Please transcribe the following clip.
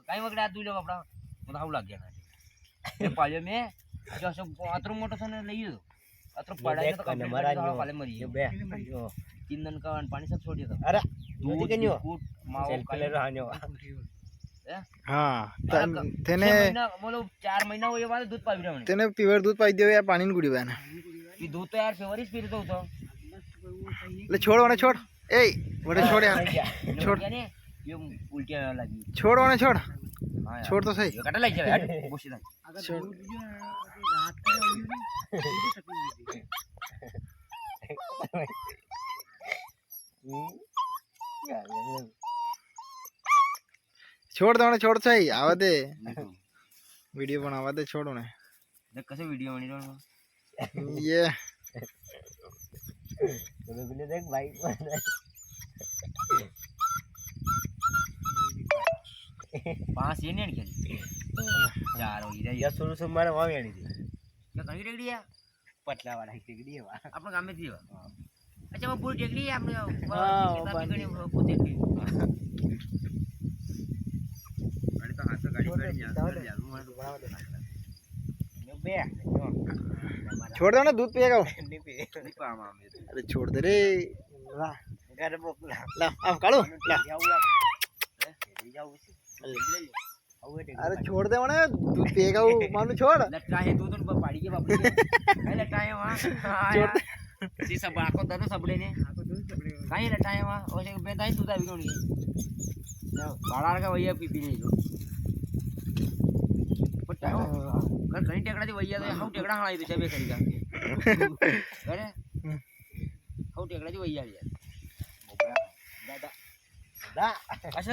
કઈ વગડે આ તું લો આપડા મને આવું લાગ્યા એ પાળ્યો મે જો આતરો મોટો છે ને લઈ ગયો આતરો પડાય તો કને મારા પાલે મરી ગયો બે ચિંદન કાન પાણી સબ છોડ્યો તો અરે દૂધ કેન્યો કૂટ માવો કલર હાન્યો હા તેને બોલો 4 મહિના હોય વાળે દૂધ પાવી રહ્યો તેને પીવર દૂધ પાઈ દેવે યાર પાણી ગુડી બેન ઈ દૂધ તો યાર ફેવરિટ પી તો તો લે છોડ વણે છોડ એ વડે છોડ યાર છોડ ને યો ઉલટી આવવા લાગી છોડ વણે છોડ હા છોડ તો સહી કાટા લઈ જાય બોસી દા છોડ દોણે છોડ સહી આવા દે વિડિયો બનાવવા દે છોડો ને દેખ કસે વિડિયો બની રહ્યો ये देख भाई पांच ये नहीं खेल चार हो इधर ये शुरू से मारे वहां आनी थी क्या कहीं टेकड़ी है पतला वाला टेकड़ी है अपने गांव में थी अच्छा वो पूरी टेकड़ी है अपने हां वो टेकड़ी गाड़ी तो हाथ से गाड़ी कर जा बनावा दे बे छोड़ दो ना दूध पिएगा वो नहीं पा अरे छोड़ दे रे ला घर बोला ला अब काढू ला अरे छोड़ दे मने दूध पिएगा वो मानो छोड़ लटका है दूध तो पाड़ी के बाप कहीं लटाए वहां छोड़ सी सब आको दादा सबड़े ने कहीं लटाए वहां और बेदाई दूध आ गई बाड़ा का भैया पी नहीं जो पटाओ कर कहीं टेकड़ा थी भैया तो हाउ टेकड़ा हलाई तो छबे करीगा अरे हाउ टेकड़ा थी भैया यार दादा दा अच्छा